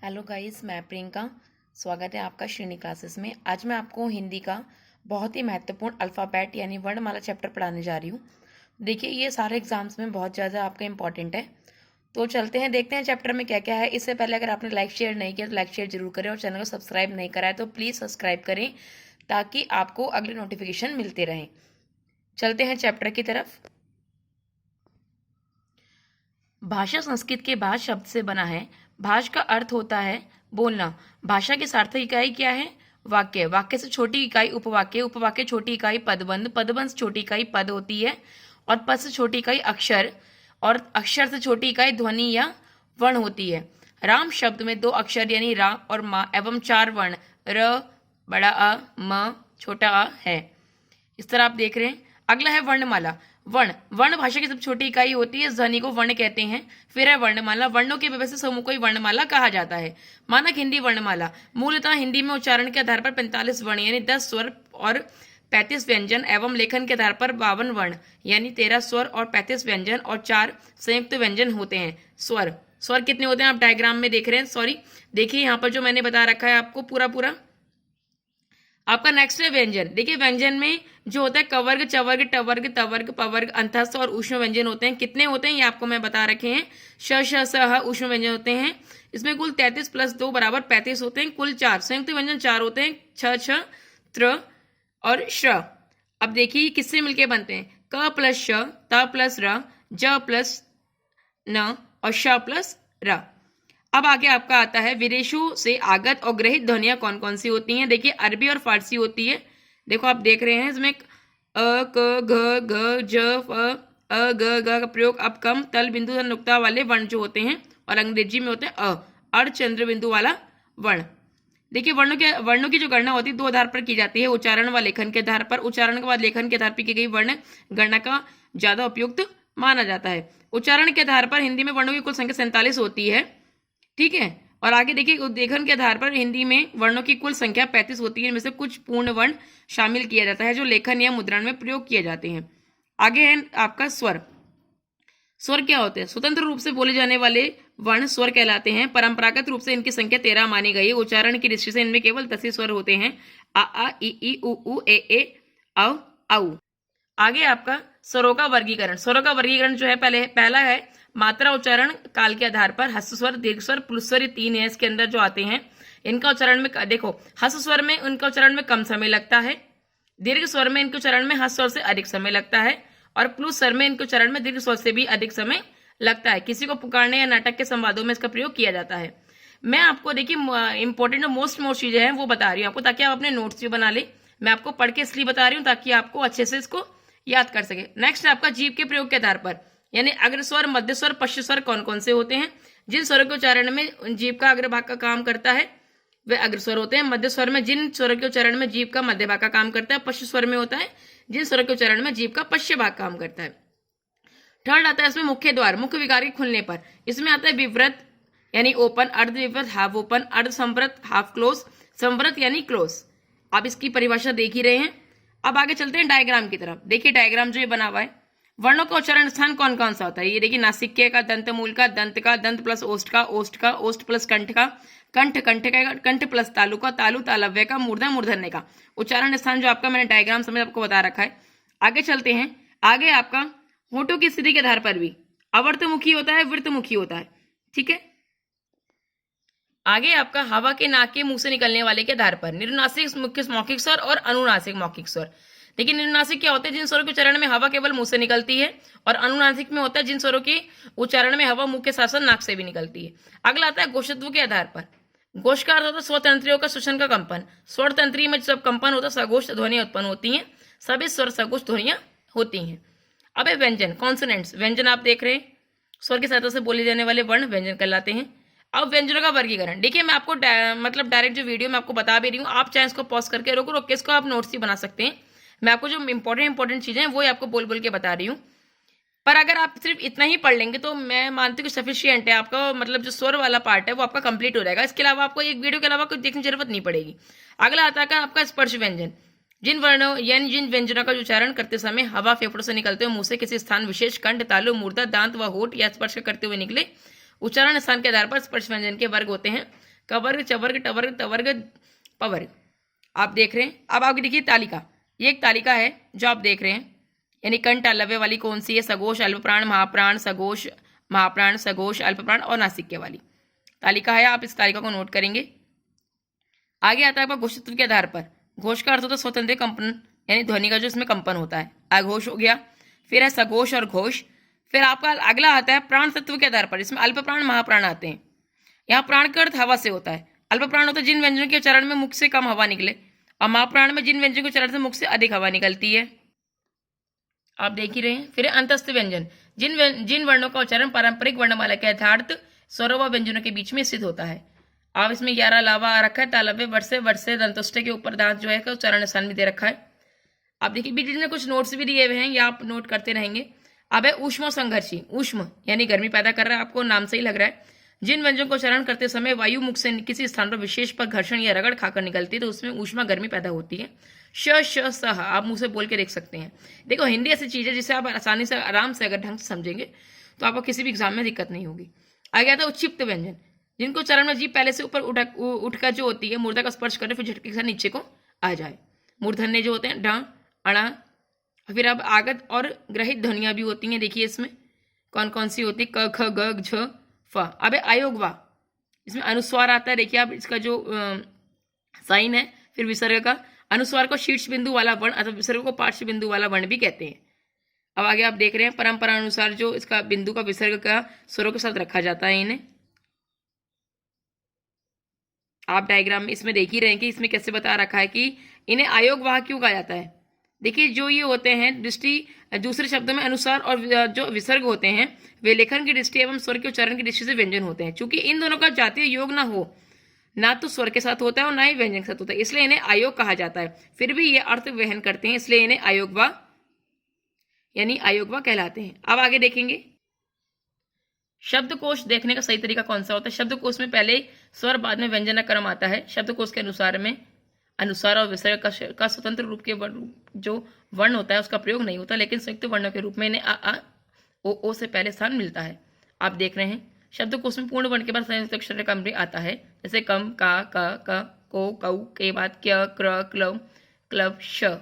Hello guys, मैं प्रियंका। स्वागत है आपका श्रेणी क्लासेस में। आज मैं आपको हिंदी का बहुत ही महत्वपूर्ण अल्फ़ाबेट यानी वर्णमाला चैप्टर पढ़ाने जा रही हूँ। देखिए, ये सारे एग्जाम्स में बहुत ज़्यादा आपका इंपॉर्टेंट है। तो चलते हैं, देखते हैं चैप्टर में क्या क्या है। इससे पहले अगर आपने लाइक शेयर नहीं किया तो लाइक शेयर जरूर करें, और चैनल को सब्सक्राइब नहीं करा है तो प्लीज़ सब्सक्राइब करें ताकि आपको अगले नोटिफिकेशन मिलते रहें। चलते हैं चैप्टर की तरफ। भाषा संस्कृत के भाष शब्द से बना है। भाष का अर्थ होता है बोलना। भाषा की सार्थक इकाई क्या है? वाक्य। वाक्य से छोटी इकाई उपवाक्य। उपवाक्य छोटी इकाई पदबंध। पदबंध से छोटी इकाई पद होती है, और पद से छोटी इकाई अक्षर, और अक्षर से छोटी इकाई ध्वनि या वर्ण होती है। राम शब्द में 2 अक्षर यानी रा और मा एवं 4 वर्ण र, बड़ा अ, म, छोटा अ है। इस तरह आप देख रहे हैं। अगला है वर्णमाला। वर्ण। वर्ण भाषा की सबसे छोटी इकाई होती है। ध्वनि को वर्ण कहते हैं। फिर है वर्णमाला। वर्णों के व्यवस्थित समूह को ही वर्णमाला कहा जाता है। मानक हिंदी वर्णमाला। मूलतः हिंदी में उच्चारण के आधार पर 45 वर्ण यानी 10 स्वर और 35 व्यंजन एवं लेखन के आधार पर 52 वर्ण यानी 13 स्वर और 35 व्यंजन और 4 संयुक्त व्यंजन होते हैं। स्वर। स्वर कितने होते हैं आप डायग्राम में देख रहे हैं। सॉरी, देखिए यहाँ पर जो मैंने बता रखा है आपको पूरा पूरा। आपका नेक्स्ट है व्यंजन। देखिए, व्यंजन में जो होता है कवर्ग, चवर्ग, टवर्ग, तवर्ग, पवर्ग, अंतस्थ और ऊष्म व्यंजन होते हैं। कितने होते हैं ये आपको मैं बता रखे हैं। श, श, स, ह ऊष्म व्यंजन होते हैं। इसमें कुल 33 प्लस 2 बराबर 35 होते हैं। कुल 4 संयुक्त व्यंजन 4 होते हैं। छ, छ, त्र और श्र। अब देखिए किससे मिलके बनते हैं। क प्लस श, त प्लस र, ज प्लस न और श प्लस र। अब आगे आपका आता है विदेशों से आगत और ग्रहित ध्वनियां कौन कौन सी होती हैं। देखिए, अरबी और फारसी होती है। देखो आप देख रहे हैं इसमें अ, क, घ, घ, ज, फ, अ, ग, ग का प्रयोग। अब कम तल बिंदु तथा नुक्ता वाले वर्ण जो होते हैं, और अंग्रेजी में होते हैं अर्ध चंद्र बिंदु वाला वर्ण। देखिए, वर्णों की जो गणना होती है 2 आधार पर की जाती है। उच्चारण व लेखन के आधार पर। उच्चारण के बाद लेखन के आधार पर की गई वर्ण गणना का ज्यादा उपयुक्त माना जाता है। उच्चारण के आधार पर हिंदी में वर्णों की कुल संख्या 47 होती है। ठीक है। और आगे देखिए, उद्लेखन के आधार पर हिंदी में वर्णों की कुल संख्या 35 होती है। इनमें से कुछ पूर्ण वर्ण शामिल किया जाता है जो लेखन या मुद्रण में प्रयोग किए जाते हैं। आगे है आपका स्वर। स्वर क्या होते हैं? स्वतंत्र रूप से बोले जाने वाले वर्ण स्वर कहलाते हैं। परंपरागत रूप से इनकी संख्या 13 मानी गई है। उच्चारण की दृष्टि से इनमें केवल 10 ही स्वर होते हैं। आ ई उ ए औ औ। आगे आपका स्वरों का वर्गीकरण। स्वरों का वर्गीकरण जो है, पहला है मात्रा उच्चारण काल के आधार पर। हस्व स्वर, दीर्घ स्वर, प्लुत स्वर, ये 3 है इसके अंदर जो आते हैं। इनका उच्चारण में देखो, हस्व स्वर में उनका उच्चारण में कम समय लगता है। दीर्घ स्वर में इनके उच्चारण में हस्व स्वर से अधिक समय लगता है, और प्लुत स्वर में इनके उच्चारण में दीर्घ स्वर से भी अधिक समय लगता है। किसी को पुकारने या नाटक के संवादों में इसका प्रयोग किया जाता है। मैं आपको देखिए इंपॉर्टेंट और मोस्ट चीजें हैं वो बता रही हूँ आपको, ताकि आप अपने नोट्स भी बना ले। मैं आपको पढ़ के इसलिए बता रही हूँ ताकि आपको अच्छे से इसको याद कर सके। नेक्स्ट आपका जीभ के प्रयोग के आधार पर, यानी अग्रस्वर, मध्य स्वर, पश्च स्वर कौन कौन से होते हैं। जिन स्वरों के उच्चारण में जीभ का अग्रभाग का काम करता है वे अग्रस्वर होते हैं। मध्य स्वर में जिन स्वरों के उच्चारण में जीभ का मध्य भाग का काम करता है। पश्च स्वर में होता है जिन स्वरों के उच्चारण में जीभ का पश्च भाग काम करता है। थर्ड आता है इसमें मुख्य द्वार, मुख्य विकार के खुलने पर। इसमें आता है विवृत यानी ओपन, अर्ध विवृत हाफ ओपन, अर्ध संवृत हाफ क्लोज, संवृत यानी क्लोज। आप इसकी परिभाषा देख ही रहे हैं। अब आगे चलते हैं डायग्राम की तरफ। देखिए डायग्राम जो ये बना हुआ है, वर्णों का उच्चारण स्थान कौन कौन सा होता है। ये देखिए, नासिक्य का, दंत मूल का, दंत का, दंत प्लस ओष्ठ का, ओष्ठ का, ओष्ठ प्लस कंठ का, कंठ, कंठ का, कंठ प्लस तालु का, तालु तालव्य का, मूर्धन मूर्धन्य का। उच्चारण स्थान जो आपका मैंने डायग्राम समझ आपको बता रखा है। आगे चलते हैं। आगे आपका होठों की स्थिति के आधार पर भी अवर्तमुखी होता है, वृत्तमुखी होता है। ठीक है। आगे आपका हवा के नाक के मुंह से निकलने वाले के आधार पर निरुनासिक मुख्य मौखिक स्वर और अनुनासिक मौखिक स्वर। देखिए, निरुनासिक क्या होता है? जिन स्वरों के उच्चारण में हवा केवल मुंह से निकलती है, और अनुनासिक में होता है जिन स्वरों के उच्चारण में हवा मुंह के साथ साथ नाक से भी निकलती है। अगला आता है घोषत्व के आधार पर। घोष का अर्थ होता है स्वतंत्रियों का श्वसन का कंपन। स्वर तंत्री में जब कंपन होता है सघोष ध्वनियां उत्पन्न होती हैं। सभी स्वर सघोष ध्वनियां होती हैं। अब है व्यंजन, कॉन्सोनेंट्स। व्यंजन आप देख रहे हैं, स्वर की सहायता से बोले जाने वाले वर्ण व्यंजन कहलाते हैं। अब व्यंजनों का वर्गीकरण। देखिए, मैं आपको मतलब डायरेक्ट जो वीडियो मैं आपको बता भी रही हूँ, आप चाहे इसको पॉज करके रोक के इसको आप नोट्स ही बना सकते हैं। मैं आपको जो इंपॉर्टेंट चीजें हैं वो ही आपको बोल बोल के बता रही हूँ। पर अगर आप सिर्फ इतना ही पढ़ लेंगे तो मैं मानती हूँ सफिशियंट है आपका, मतलब जो स्वर वाला पार्ट है वो आपका कंप्लीट हो जाएगा। इसके अलावा आपको एक वीडियो के अलावा कुछ देखने की जरूरत नहीं पड़ेगी। अगला आता है आपका स्पर्श व्यंजन। जिन वर्णों यानी जिन व्यंजनों का उच्चारण करते समय हवा फेफड़ों से निकलते हुए मुंह से किसी स्थान विशेष कंठ, तालु, मूर्धा, दांत व होठ या स्पर्श करते हुए निकले, उच्चारण स्थान के आधार पर स्पर्श व्यंजन के वर्ग होते हैं। कवर्ग, चवर्ग, टवर्ग, तवर्ग, पवर्ग। आप देख रहे हैं। अब आगे देखिए तालिका। ये एक तालिका है जो आप देख रहे हैं, यानी कंठ अल्लव्य वाली कौन सी है? सघोष, अल्पप्राण, महाप्राण, सघोष, महाप्राण, सघोष, अल्पप्राण और नासिक्य वाली तालिका है। आप इस तालिका को नोट करेंगे। आगे आता है घोषत्व के आधार पर। घोष का अर्थ होता है स्वतंत्र कंपन, यानी ध्वनि का जो इसमें कंपन होता है। अघोष हो गया, फिर है सघोष और घोष। फिर आपका अगला आता है प्राण तत्व के आधार पर। इसमें अल्प प्राण, महाप्राण आते हैं। यहाँ प्राण का अर्थ हवा से होता है। अल्प प्राण होता है जिन व्यंजनों के उच्चारण में मुख से कम हवा निकले, और महाप्राण में जिन व्यंजनों के उच्चारण से मुख से अधिक हवा निकलती है। आप देख ही रहे हैं। फिर अंतस्थ व्यंजन, जिन वर्णों का उच्चारण पारंपरिक वर्णमाला के यथार्थ स्वरों व व्यंजनों के बीच में स्थित होता है। आप इसमें 11 लावा आ रखा है। तालव्य, वर्षे, वर्षे, दंतुष्टे के ऊपर दांत जो है का उच्चारण स्थान भी दे रखा है। आप देखिए बीच में कुछ नोट्स भी दिए हुए हैं, ये आप नोट करते रहेंगे। अब है ऊष्म संघर्षी। ऊष्म यानी गर्मी पैदा कर रहा है, आपको नाम से ही लग रहा है। जिन व्यंजनों को उच्चारण करते समय वायु मुख से किसी स्थान पर विशेष पर घर्षण या रगड़ खाकर निकलती है तो उसमें ऊष्मा गर्मी पैदा होती है। श, श, सह आप मुंह से बोल के देख सकते हैं। देखो हिंदी ऐसी चीज है जिसे आप आसानी से आराम से अगर ढंग से समझेंगे तो आपको किसी भी एग्जाम में दिक्कत नहीं होगी। आगे आता है उच्छिप्त व्यंजन, जिनको चरण में जीभ पहले से ऊपर उठकर जो होती है मूर्धा का स्पर्श करे फिर झटके के साथ नीचे को आ जाए। मूर्धन्य जो होते हैं ड, अणा। फिर अब आगत और ग्रहित ध्वनियां भी होती हैं। देखिए इसमें कौन कौन सी होती है? क, ख, ग, झ, फ। अब आयोग वा, इसमें अनुस्वार आता है। देखिए आप इसका जो साइन है। फिर विसर्ग का, अनुस्वार को शीर्ष बिंदु वाला वर्ण अथवा विसर्ग को पार्श्व बिंदु वाला वर्ण भी कहते हैं। अब आगे आप देख रहे हैं परंपरा अनुसार जो इसका बिंदु का विसर्ग का स्वरों के साथ रखा जाता है इन्हें। आप डायग्राम में इसमें देख ही रहे हैं कि इसमें कैसे बता रखा है कि इन्हें आयोग वाह क्यों कहा जाता है। देखिए जो ये होते हैं दृष्टि, दूसरे शब्दों में अनुसार और जो विसर्ग होते हैं वे लेखन की दृष्टि एवं स्वर के उच्चारण की दृष्टि से व्यंजन होते हैं। चूंकि इन दोनों का जातीय योग ना हो, ना तो स्वर के साथ होता है और ना ही व्यंजन के साथ होता है, इसलिए इन्हें आयोग कहा जाता है। फिर भी ये अर्थ वहन करते हैं, इसलिए इन्हें आयोगवा यानी आयोगवा कहलाते हैं। अब आगे देखेंगे शब्दकोश देखने का सही तरीका कौन सा होता है। शब्दकोश में पहले स्वर बाद में व्यंजन क्रम आता है। शब्दकोश के अनुसार में अनुसार और विसर्ग का स्वतंत्र रूप के जो वर्ण होता है उसका प्रयोग नहीं होता, लेकिन संयुक्त वर्णों के रूप में इन्हें आ, ओ से पहले स्थान मिलता है। आप देख रहे हैं शब्दकोश में पूर्ण वर्ण के बाद संयुक्त अक्षर का आता है, जैसे कम, का, क, को, कऊ के बाद क्य, क्र, क्लव, क्लब, श।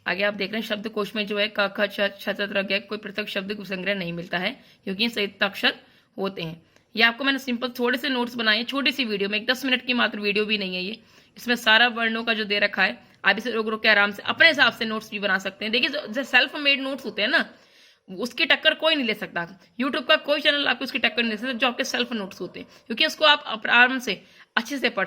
आगे आप देख रहे हैं शब्दकोश में जो है क, ख, छ, छ, कोई पृथक शब्द संग्रह नहीं मिलता है क्योंकि ये संयुक्त अक्षर होते हैं। ये आपको मैंने सिंपल थोड़े से नोट्स बनाए छोटी सी वीडियो में, एक 10 मिनट की मात्र वीडियो भी नहीं है ये। इसमें सारा वर्णों का जो दे रखा है, आप इसे रोक रोक के आराम से अपने हिसाब से नोट्स भी बना सकते हैं। देखिए जो सेल्फ मेड नोट्स होते हैं ना, उसकी टक्कर कोई नहीं ले सकता। यूट्यूब का कोई चैनल आपको उसकी टक्कर नहीं ले सकता जो आपके सेल्फ नोट्स होते हैं, क्योंकि उसको आप आराम से अच्छे से पढ़